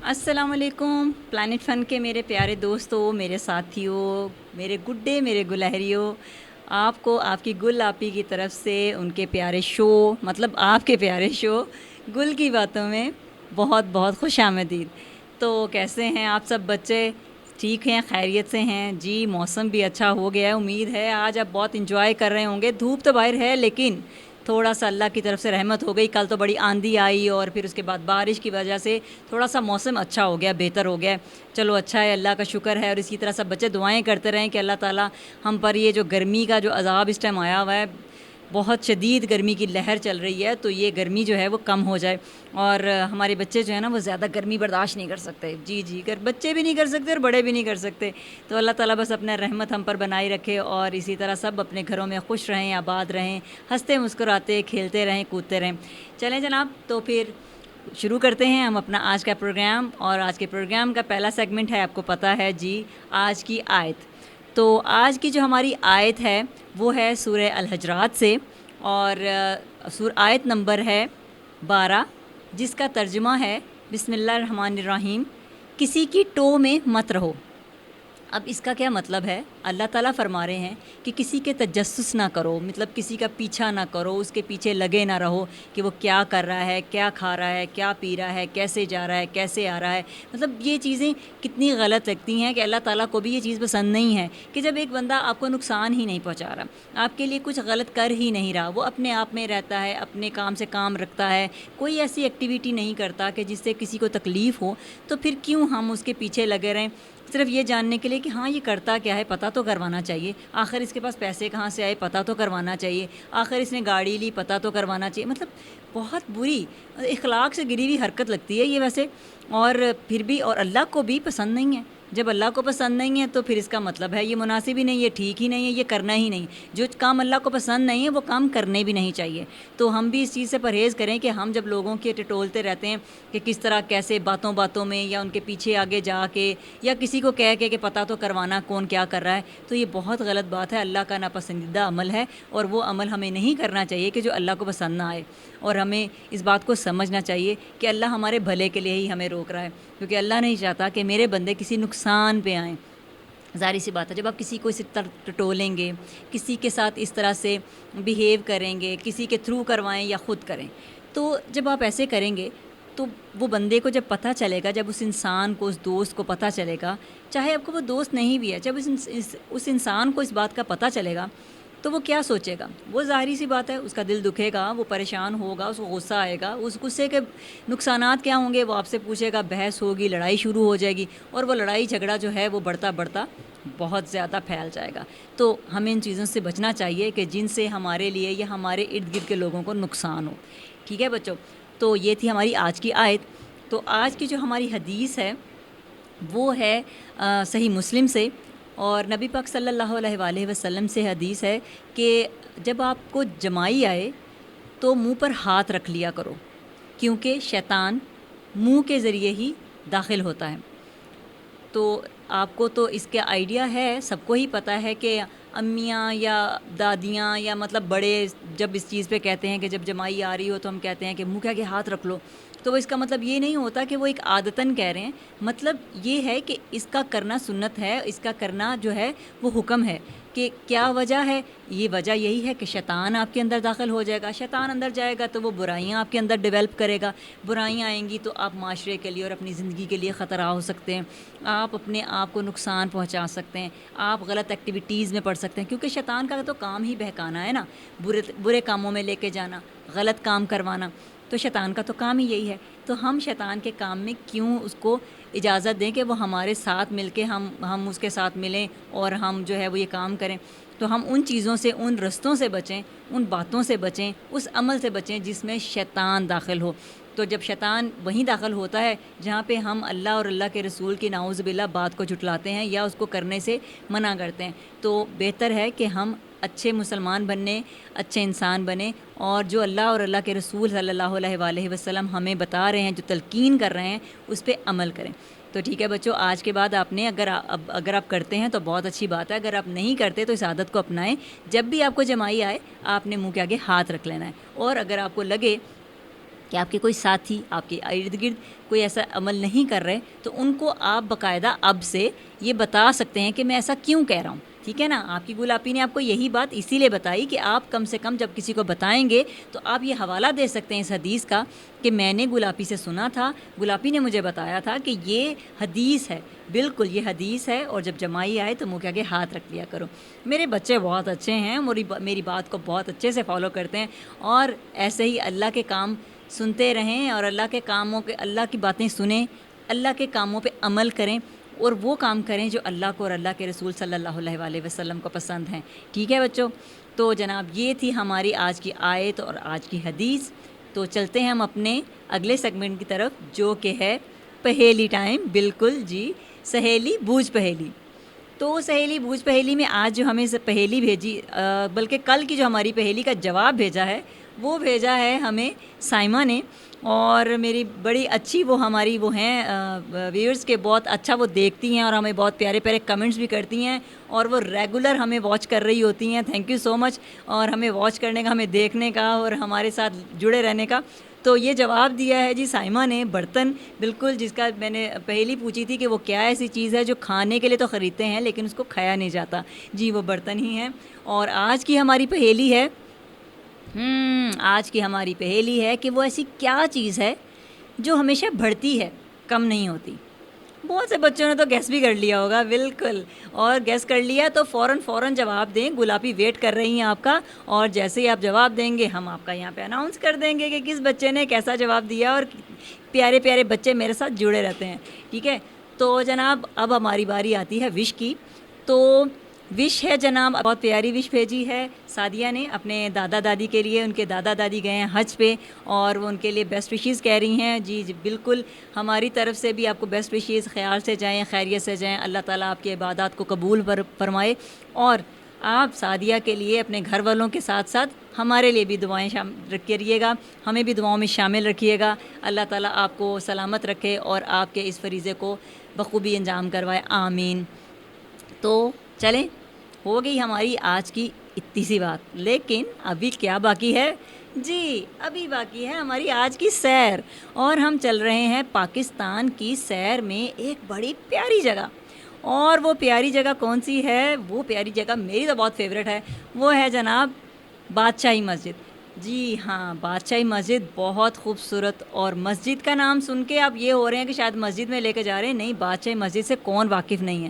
السلام علیکم پلانٹ فن کے میرے پیارے دوستوں، میرے ساتھیوں، میرے گڈے، میرے گلہریوں، آپ کو آپ کی گل آپی کی طرف سے ان کے پیارے شو، مطلب آپ کے پیارے شو گل کی باتوں میں بہت بہت خوش آمدید۔ تو کیسے ہیں آپ سب بچے؟ ٹھیک ہیں، خیریت سے ہیں؟ جی موسم بھی اچھا ہو گیا ہے، امید ہے آج آپ بہت انجوائے کر رہے ہوں گے۔ دھوپ تو باہر ہے لیکن تھوڑا سا اللہ کی طرف سے رحمت ہو گئی، کل تو بڑی آندھی آئی اور پھر اس کے بعد بارش کی وجہ سے تھوڑا سا موسم اچھا ہو گیا، بہتر ہو گیا۔ چلو اچھا ہے، اللہ کا شکر ہے۔ اور اسی طرح سب بچے دعائیں کرتے رہیں کہ اللہ تعالیٰ ہم پر یہ جو گرمی کا جو عذاب اس ٹائم آیا ہوا ہے، بہت شدید گرمی کی لہر چل رہی ہے، تو یہ گرمی جو ہے وہ کم ہو جائے۔ اور ہمارے بچے جو ہیں نا وہ زیادہ گرمی برداشت نہیں کر سکتے، جی جی بچے بھی نہیں کر سکتے اور بڑے بھی نہیں کر سکتے۔ تو اللہ تعالیٰ بس اپنا رحمت ہم پر بنائی رکھے اور اسی طرح سب اپنے گھروں میں خوش رہیں، آباد رہیں، ہنستے مسکراتے کھیلتے رہیں، کودتے رہیں۔ چلیں جناب، تو پھر شروع کرتے ہیں ہم اپنا آج کا پروگرام۔ اور آج کے پروگرام کا پہلا سیگمنٹ ہے، آپ کو پتہ ہے جی، آج کی آیت۔ تو آج کی جو ہماری آیت ہے وہ ہے سورہ الحجرات سے، اور آیت نمبر ہے 12، جس کا ترجمہ ہے بسم اللہ الرحمن الرحیم، کسی کی ٹو میں مت رہو۔ اب اس کا کیا مطلب ہے؟ اللہ تعالیٰ فرما رہے ہیں کہ کسی کے تجسس نہ کرو، مطلب کسی کا پیچھا نہ کرو، اس کے پیچھے لگے نہ رہو کہ وہ کیا کر رہا ہے، کیا کھا رہا ہے، کیا پی رہا ہے، کیسے جا رہا ہے، کیسے آ رہا ہے۔ مطلب یہ چیزیں کتنی غلط لگتی ہیں کہ اللہ تعالیٰ کو بھی یہ چیز پسند نہیں ہے کہ جب ایک بندہ آپ کو نقصان ہی نہیں پہنچا رہا، آپ کے لیے کچھ غلط کر ہی نہیں رہا، وہ اپنے آپ میں رہتا ہے، اپنے کام سے کام رکھتا ہے، کوئی ایسی ایکٹیویٹی نہیں کرتا کہ جس سے کسی کو تکلیف ہو، تو پھر کیوں ہم اس کے پیچھے لگے رہیں صرف یہ جاننے کے لیے کہ ہاں یہ کرتا کیا ہے؟ پتہ تو کروانا چاہیے، آخر اس کے پاس پیسے کہاں سے آئے؟ پتہ تو کروانا چاہیے، آخر اس نے گاڑی لی، پتہ تو کروانا چاہیے۔ مطلب بہت بری اخلاق سے گری ہوئی حرکت لگتی ہے یہ ویسے، اور پھر بھی اور اللہ کو بھی پسند نہیں ہے۔ جب اللہ کو پسند نہیں ہے تو پھر اس کا مطلب ہے یہ مناسب ہی نہیں، یہ ٹھیک ہی نہیں ہے، یہ کرنا ہی نہیں۔ جو کام اللہ کو پسند نہیں ہے وہ کام کرنے بھی نہیں چاہیے۔ تو ہم بھی اس چیز سے پرہیز کریں کہ ہم جب لوگوں کے ٹٹولتے رہتے ہیں کہ کس طرح کیسے باتوں باتوں میں یا ان کے پیچھے آگے جا کے یا کسی کو کہہ کے پتہ تو کروانا کون کیا کر رہا ہے، تو یہ بہت غلط بات ہے، اللہ کا ناپسندیدہ عمل ہے، اور وہ عمل ہمیں نہیں کرنا چاہیے کہ جو اللہ کو پسند نہ آئے۔ اور ہمیں اس بات کو سمجھنا چاہیے کہ اللہ ہمارے بھلے کے لیے ہی ہمیں روک رہا ہے، کیونکہ اللہ نہیں چاہتا کہ میرے بندے کسی نقصان پہ آئیں۔ ظاہر سی بات ہے، جب آپ کسی کو اس طرح ٹٹولیں گے، کسی کے ساتھ اس طرح سے بیہیو کریں گے، کسی کے تھرو کروائیں یا خود کریں، تو جب آپ ایسے کریں گے تو وہ بندے کو جب پتہ چلے گا، جب اس انسان کو، اس دوست کو پتہ چلے گا، چاہے آپ کو وہ دوست نہیں بھی ہے، جب اس انسان کو اس بات کا پتہ چلے گا تو وہ کیا سوچے گا؟ وہ ظاہری سی بات ہے، اس کا دل دکھے گا، وہ پریشان ہوگا، اس کو غصہ آئے گا۔ اس غصے کے نقصانات کیا ہوں گے وہ آپ سے پوچھے گا، بحث ہوگی، لڑائی شروع ہو جائے گی، اور وہ لڑائی جھگڑا جو ہے وہ بڑھتا بڑھتا بہت زیادہ پھیل جائے گا۔ تو ہمیں ان چیزوں سے بچنا چاہیے کہ جن سے ہمارے لیے یا ہمارے ارد گرد کے لوگوں کو نقصان ہو۔ ٹھیک ہے بچوں؟ تو یہ تھی ہماری آج کی آیت۔ تو آج کی جو ہماری حدیث ہے وہ ہے صحیح مسلم سے، اور نبی پاک صلی اللہ علیہ وآلہ وسلم سے حدیث ہے کہ جب آپ کو جمائی آئے تو منہ پر ہاتھ رکھ لیا کرو، کیونکہ شیطان منہ کے ذریعے ہی داخل ہوتا ہے۔ تو آپ کو تو اس کا آئیڈیا ہے، سب کو ہی پتہ ہے کہ امیاں یا دادیاں یا مطلب بڑے جب اس چیز پہ کہتے ہیں کہ جب جمائی آ رہی ہو تو ہم کہتے ہیں کہ منہ کیا کہ ہاتھ رکھ لو، تو اس کا مطلب یہ نہیں ہوتا کہ وہ ایک عادتاً کہہ رہے ہیں، مطلب یہ ہے کہ اس کا کرنا سنت ہے، اس کا کرنا جو ہے وہ حکم ہے۔ کہ کیا وجہ ہے؟ یہ وجہ یہی ہے کہ شیطان آپ کے اندر داخل ہو جائے گا، شیطان اندر جائے گا تو وہ برائیاں آپ کے اندر ڈیولپ کرے گا، برائیاں آئیں گی تو آپ معاشرے کے لیے اور اپنی زندگی کے لیے خطرہ ہو سکتے ہیں، آپ اپنے آپ کو نقصان پہنچا سکتے ہیں، آپ غلط ایکٹیویٹیز میں پڑ سکتے ہیں، کیونکہ شیطان کا تو کام ہی بہکانا ہے نا، برے کاموں میں لے کے جانا، غلط کام کروانا، تو شیطان کا تو کام ہی یہی ہے۔ تو ہم شیطان کے کام میں کیوں اس کو اجازت دیں کہ وہ ہمارے ساتھ مل کے ہم اس کے ساتھ ملیں اور ہم جو ہے وہ یہ کام کریں؟ تو ہم ان چیزوں سے، ان رستوں سے بچیں، ان باتوں سے بچیں، اس عمل سے بچیں جس میں شیطان داخل ہو۔ تو جب شیطان وہیں داخل ہوتا ہے جہاں پہ ہم اللہ اور اللہ کے رسول کی نعوذ باللہ بات کو جھٹلاتے ہیں یا اس کو کرنے سے منع کرتے ہیں، تو بہتر ہے کہ ہم اچھے مسلمان بننے، اچھے انسان بنیں، اور جو اللہ اور اللہ کے رسول صلی اللہ علیہ وآلہ وسلم ہمیں بتا رہے ہیں، جو تلقین کر رہے ہیں، اس پہ عمل کریں۔ تو ٹھیک ہے بچوں، آج کے بعد آپ نے اگر آپ کرتے ہیں تو بہت اچھی بات ہے، اگر آپ نہیں کرتے تو اس عادت کو اپنائیں۔ جب بھی آپ کو جمائی آئے آپ نے منہ کے آگے ہاتھ رکھ لینا ہے، اور اگر آپ کو لگے کہ آپ کے کوئی ساتھی آپ کے ارد گرد کوئی ایسا عمل نہیں کر رہے تو ان کو آپ باقاعدہ اب سے یہ بتا سکتے ہیں کہ میں ایسا کیوں کہہ رہا ہوں، ٹھیک ہے نا. آپ کی گل آپی نے آپ کو یہی بات اسی لیے بتائی کہ آپ کم سے کم جب کسی کو بتائیں گے تو آپ یہ حوالہ دے سکتے ہیں اس حدیث کا کہ میں نے گل آپی سے سنا تھا، گل آپی نے مجھے بتایا تھا کہ یہ حدیث ہے، بالکل یہ حدیث ہے، اور جب جمائی آئے تو منہ کے آگے ہاتھ رکھ لیا کرو. میرے بچے بہت اچھے ہیں، میری بات کو بہت اچھے سے فالو کرتے ہیں، اور ایسے ہی اللہ کے کام سنتے رہیں اور اللہ کی باتیں سنیں، اللہ کے کاموں پہ عمل کریں، اور وہ کام کریں جو اللہ کو اور اللہ کے رسول صلی اللہ علیہ وآلہ وسلم کو پسند ہیں. ٹھیک ہے بچوں، تو جناب یہ تھی ہماری آج کی آیت اور آج کی حدیث. تو چلتے ہیں ہم اپنے اگلے سیگمنٹ کی طرف جو کہ ہے پہیلی ٹائم. بالکل جی، سہیلی بوجھ پہیلی. تو سہیلی بوجھ پہیلی میں آج جو ہمیں پہیلی بھیجی، بلکہ کل کی جو ہماری پہیلی کا جواب بھیجا ہے وہ بھیجا ہے ہمیں سائمہ نے. اور میری بڑی اچھی وہ ہیں ویورز کے، بہت اچھا وہ دیکھتی ہیں اور ہمیں بہت پیارے پیارے کمنٹس بھی کرتی ہیں، اور وہ ریگولر ہمیں واچ کر رہی ہوتی ہیں. تھینک یو سو مچ، اور ہمیں واچ کرنے کا، ہمیں دیکھنے کا اور ہمارے ساتھ جڑے رہنے کا. تو یہ جواب دیا ہے جی سائمہ نے، برتن. بالکل، جس کا میں نے پہلی پوچھی تھی کہ وہ کیا ایسی چیز ہے جو کھانے کے لیے تو خریدتے ہیں لیکن اس کو کھایا نہیں جاتا. جی وہ برتن ہی ہیں. اور آج کی ہماری پہیلی ہے کہ وہ ایسی کیا چیز ہے جو ہمیشہ بڑھتی ہے، کم نہیں ہوتی. بہت سے بچوں نے تو گیس بھی کر لیا ہوگا. بالکل، اور گیس کر لیا تو فوراً جواب دیں. گلابی ویٹ کر رہی ہیں آپ کا، اور جیسے ہی آپ جواب دیں گے ہم آپ کا یہاں پہ اناؤنس کر دیں گے کہ کس بچے نے کیسا جواب دیا. اور پیارے پیارے بچے میرے ساتھ جڑے رہتے ہیں. ٹھیک ہے، تو جناب اب ہماری باری آتی ہے وش کی. تو وش ہے جناب، بہت پیاری وش بھیجی ہے سعدیہ نے اپنے دادا دادی کے لیے. ان کے دادا دادی گئے ہیں حج پہ اور وہ ان کے لیے بیسٹ وشیز کہہ رہی ہیں. جی بالکل، ہماری طرف سے بھی آپ کو بیسٹ وشیز. خیال سے جائیں، خیریت سے جائیں، اللہ تعالیٰ آپ کی عبادات کو قبول فرمائے. اور آپ سعدیہ کے لیے اپنے گھر والوں کے ساتھ ساتھ ہمارے لیے بھی دعائیں کریے گا، ہمیں بھی دعاؤں میں شامل رکھیے گا. اللہ تعالیٰ آپ کو سلامت رکھے اور آپ کے اس فریضے کو بخوبی انجام کروائے، آمین. تو چلیں، ہو گئی ہماری آج کی اتنی سی بات، لیکن ابھی کیا باقی ہے؟ جی ابھی باقی ہے ہماری آج کی سیر، اور ہم چل رہے ہیں پاکستان کی سیر میں ایک بڑی پیاری جگہ. اور وہ پیاری جگہ کون سی ہے؟ وہ پیاری جگہ میری تو بہت فیوریٹ ہے، وہ ہے جناب بادشاہی مسجد. جی ہاں، بادشاہی مسجد بہت خوبصورت. اور مسجد کا نام سن کے آپ یہ ہو رہے ہیں کہ شاید مسجد میں لے کے جا رہے ہیں. نہیں، بادشاہی مسجد سے کون واقف نہیں ہے؟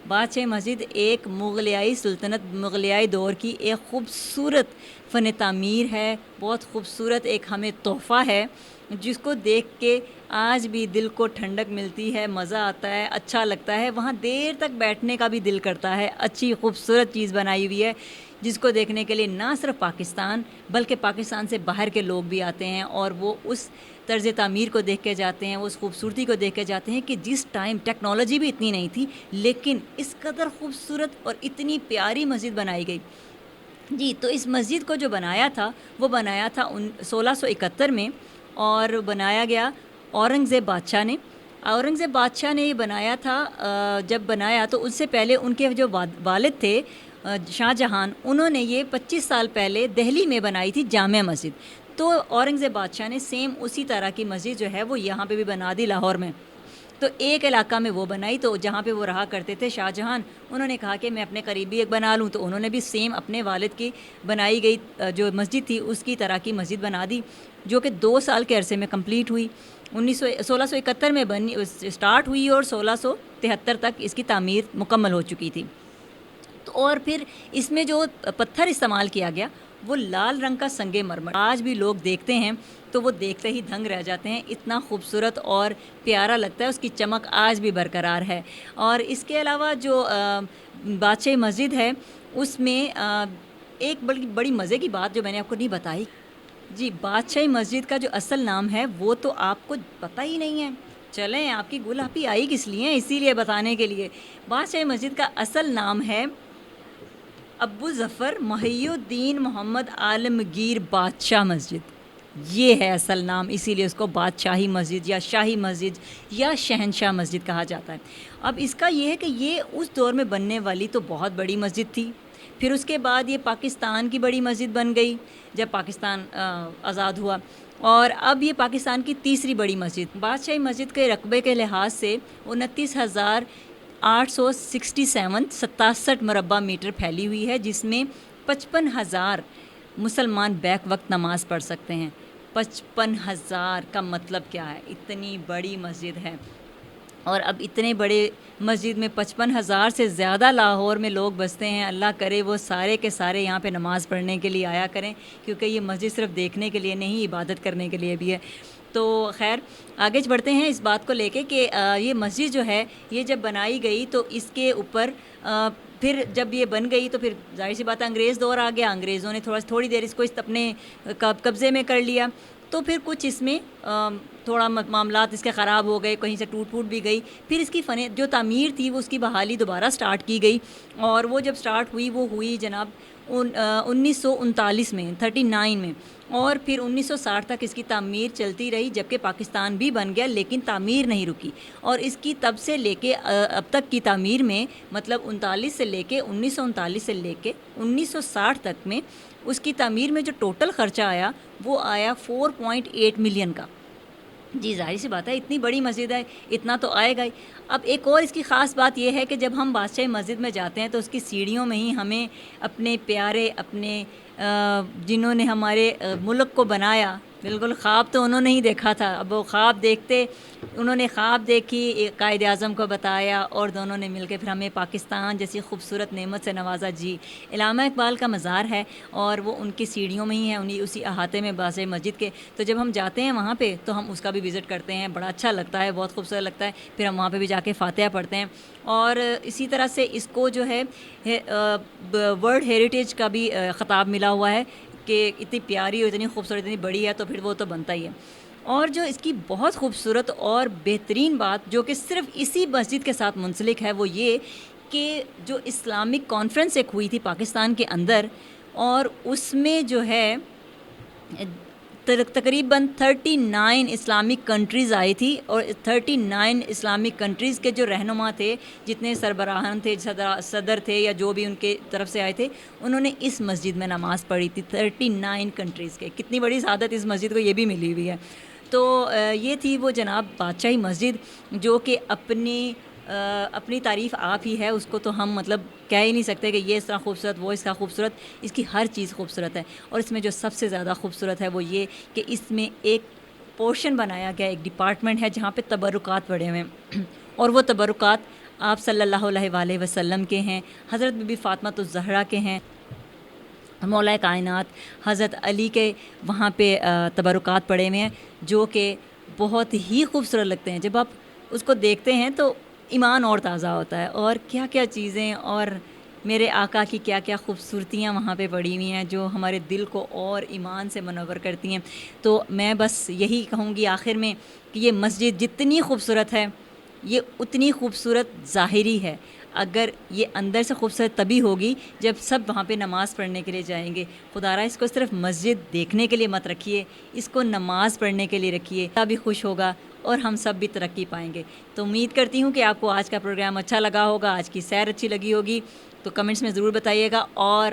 بادشاہی مسجد ایک مغلیائی سلطنت، مغلیائی دور کی ایک خوبصورت فن تعمیر ہے. بہت خوبصورت ایک ہمیں تحفہ ہے جس کو دیکھ کے آج بھی دل کو ٹھنڈک ملتی ہے، مزہ آتا ہے، اچھا لگتا ہے. وہاں دیر تک بیٹھنے کا بھی دل کرتا ہے. اچھی خوبصورت چیز بنائی ہوئی ہے جس کو دیکھنے کے لیے نہ صرف پاکستان بلکہ پاکستان سے باہر کے لوگ بھی آتے ہیں، اور وہ اس طرز تعمیر کو دیکھ کے جاتے ہیں، وہ اس خوبصورتی کو دیکھ کے جاتے ہیں کہ جس ٹائم ٹیکنالوجی بھی اتنی نہیں تھی لیکن اس قدر خوبصورت اور اتنی پیاری مسجد بنائی گئی. جی تو اس مسجد کو جو بنایا تھا وہ بنایا تھا 1671 میں، اور بنایا گیا اورنگزیب بادشاہ نے. اورنگزیب بادشاہ نے یہ بنایا تھا. جب بنایا تو اس سے پہلے ان کے جو والد تھے شاہ جہان، انہوں نے یہ 25 سال پہلے دہلی میں بنائی تھی جامع مسجد. تو اورنگزیب بادشاہ نے سیم اسی طرح کی مسجد جو ہے وہ یہاں پہ بھی بنا دی لاہور میں. تو ایک علاقہ میں وہ بنائی، تو جہاں پہ وہ رہا کرتے تھے شاہ جہان، انہوں نے کہا کہ میں اپنے قریبی ایک بنا لوں. تو انہوں نے بھی سیم اپنے والد کی بنائی گئی جو مسجد تھی اس کی طرح کی مسجد بنا دی، جو کہ 2 سال کے عرصے میں کمپلیٹ ہوئی. 1671 میں بنی اسٹارٹ ہوئی اور 1673 تک اس کی تعمیر مکمل ہو چکی تھی. اور پھر اس میں جو پتھر استعمال کیا گیا وہ لال رنگ کا سنگ مرمر. آج بھی لوگ دیکھتے ہیں تو وہ دیکھتے ہی دھنگ رہ جاتے ہیں، اتنا خوبصورت اور پیارا لگتا ہے، اس کی چمک آج بھی برقرار ہے. اور اس کے علاوہ جو بادشاہی مسجد ہے اس میں ایک بڑی مزے کی بات جو میں نے آپ کو نہیں بتائی. جی بادشاہی مسجد کا جو اصل نام ہے وہ تو آپ کو پتہ ہی نہیں ہے. چلیں، آپ کی گل آپی آئی کس لیے؟ اسی لیے بتانے کے لیے. بادشاہی مسجد کا اصل نام ہے ابو ظفر محی الدین محمد عالمگیر بادشاہ مسجد. یہ ہے اصل نام، اسی لیے اس کو بادشاہی مسجد یا شاہی مسجد یا شہنشاہ مسجد کہا جاتا ہے. اب اس کا یہ ہے کہ یہ اس دور میں بننے والی تو بہت بڑی مسجد تھی، پھر اس کے بعد یہ پاکستان کی بڑی مسجد بن گئی جب پاکستان آزاد ہوا، اور اب یہ پاکستان کی تیسری بڑی مسجد، بادشاہی مسجد کے رقبے کے لحاظ سے 29,867 مربع میٹر پھیلی ہوئی ہے، جس میں 55,000 مسلمان بیک وقت نماز پڑھ سکتے ہیں۔ 55,000 کا مطلب کیا ہے؟ اتنی بڑی مسجد ہے، اور اب اتنے بڑے مسجد میں 55,000 سے زیادہ لاہور میں لوگ بستے ہیں۔ اللہ کرے وہ سارے کے سارے یہاں پہ نماز پڑھنے کے لیے آیا کریں، کیونکہ یہ مسجد صرف دیکھنے کے لیے نہیں، عبادت کرنے کے لیے بھی ہے۔ تو خیر آگے بڑھتے ہیں اس بات کو لے کے کہ یہ مسجد جو ہے یہ جب بنائی گئی تو اس کے اوپر پھر جب یہ بن گئی تو پھر ظاہر سی بات ہے انگریز دور آ گیا، انگریزوں نے تھوڑی دیر اس کو اپنے قبضے میں کر لیا، تو پھر کچھ اس میں تھوڑا معاملات اس کے خراب ہو گئے، کہیں سے ٹوٹ پھوٹ بھی گئی، پھر اس کی جو تعمیر تھی وہ اس کی بحالی دوبارہ سٹارٹ کی گئی، اور وہ جب سٹارٹ ہوئی وہ ہوئی جناب 1939 میں 39 میں، اور پھر 1960 تک اس کی تعمیر چلتی رہی، جبکہ پاکستان بھی بن گیا لیکن تعمیر نہیں رکی، اور اس کی تب سے لے کے اب تک کی تعمیر میں مطلب 1939 سے لے کے 1939 سے لے کے 1960 تک میں اس کی تعمیر میں جو ٹوٹل خرچہ آیا وہ آیا 4.8 ملین کا۔ جی ظاہر سی بات ہے، اتنی بڑی مسجد ہے، اتنا تو آئے گا ہی۔ اب ایک اور اس کی خاص بات یہ ہے کہ جب ہم بادشاہی مسجد میں جاتے ہیں تو اس کی سیڑھیوں میں ہی ہمیں اپنے پیارے، اپنے جنہوں نے ہمارے ملک کو بنایا، بالکل خواب تو انہوں نے ہی دیکھا تھا، اب وہ خواب دیکھتے، انہوں نے خواب دیکھی، قائد اعظم کو بتایا، اور دونوں نے مل کے پھر ہمیں پاکستان جیسی خوبصورت نعمت سے نوازا۔ جی علامہ اقبال کا مزار ہے، اور وہ ان کی سیڑھیوں میں ہی ہے، اسی احاطے میں بادشاہی مسجد کے، تو جب ہم جاتے ہیں وہاں پہ تو ہم اس کا بھی وزٹ کرتے ہیں، بڑا اچھا لگتا ہے، بہت خوبصورت لگتا ہے، پھر ہم وہاں پہ بھی جا کے فاتحہ پڑھتے ہیں، اور اسی طرح سے اس کو جو ہے ورلڈ ہیریٹیج کا بھی خطاب ملا ہوا ہے کہ اتنی پیاری اور اتنی خوبصورت، اتنی بڑی ہے، تو پھر وہ تو بنتا ہی ہے۔ اور جو اس کی بہت خوبصورت اور بہترین بات جو کہ صرف اسی مسجد کے ساتھ منسلک ہے وہ یہ کہ جو اسلامک کانفرنس ایک ہوئی تھی پاکستان کے اندر، اور اس میں جو ہے تقریباً 39 اسلامک کنٹریز آئی تھی، اور 39 اسلامک کنٹریز کے جو رہنما تھے، جتنے سربراہان تھے، صدر تھے یا جو بھی ان کے طرف سے آئے تھے، انہوں نے اس مسجد میں نماز پڑھی تھی، 39 کنٹریز کے۔ کتنی بڑی سعادت اس مسجد کو یہ بھی ملی ہوئی ہے۔ تو یہ تھی وہ جناب بادشاہی مسجد جو کہ اپنی تعریف آپ ہی ہے، اس کو تو ہم مطلب کہہ ہی نہیں سکتے کہ یہ اس طرح خوبصورت، وہ اس طرح خوبصورت، اس کی ہر چیز خوبصورت ہے۔ اور اس میں جو سب سے زیادہ خوبصورت ہے وہ یہ کہ اس میں ایک پورشن بنایا گیا، ایک ڈپارٹمنٹ ہے جہاں پہ تبرکات پڑے ہوئے ہیں، اور وہ تبرکات آپ صلی اللہ علیہ وآلہ وسلم کے ہیں، حضرت بی بی فاطمہ الزہرا کے ہیں، مولا کائنات حضرت علی کے وہاں پہ تبرکات پڑے ہوئے ہیں، جو کہ بہت ہی خوبصورت لگتے ہیں۔ جب آپ اس کو دیکھتے ہیں تو ایمان اور تازہ ہوتا ہے، اور کیا کیا چیزیں اور میرے آقا کی کیا کیا خوبصورتیاں وہاں پہ پڑی ہوئی ہیں جو ہمارے دل کو اور ایمان سے منور کرتی ہیں۔ تو میں بس یہی کہوں گی آخر میں کہ یہ مسجد جتنی خوبصورت ہے یہ اتنی خوبصورت ظاہری ہے، اگر یہ اندر سے خوبصورت تبھی ہوگی جب سب وہاں پہ نماز پڑھنے کے لیے جائیں گے۔ خدا را اس کو صرف مسجد دیکھنے کے لیے مت رکھیے، اس کو نماز پڑھنے کے لیے رکھیے، اللہ بھی خوش ہوگا اور ہم سب بھی ترقی پائیں گے۔ تو امید کرتی ہوں کہ آپ کو آج کا پروگرام اچھا لگا ہوگا، آج کی سیر اچھی لگی ہوگی، تو کمنٹس میں ضرور بتائیے گا، اور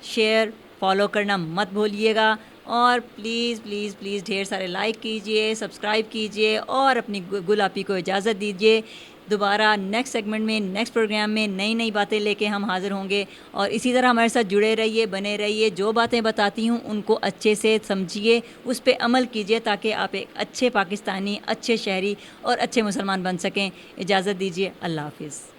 شیئر فالو کرنا مت بھولیے گا، اور پلیز پلیز پلیز ڈھیر سارے لائک کیجئے، سبسکرائب کیجئے، اور اپنی گل آپی کو اجازت دیجئے۔ دوبارہ نیکسٹ سیگمنٹ میں، نیکسٹ پروگرام میں نئی باتیں لے کے ہم حاضر ہوں گے، اور اسی طرح ہمارے ساتھ جڑے رہیے، بنے رہیے۔ جو باتیں بتاتی ہوں ان کو اچھے سے سمجھیے، اس پہ عمل کیجئے، تاکہ آپ ایک اچھے پاکستانی، اچھے شہری اور اچھے مسلمان بن سکیں۔ اجازت دیجئے، اللہ حافظ۔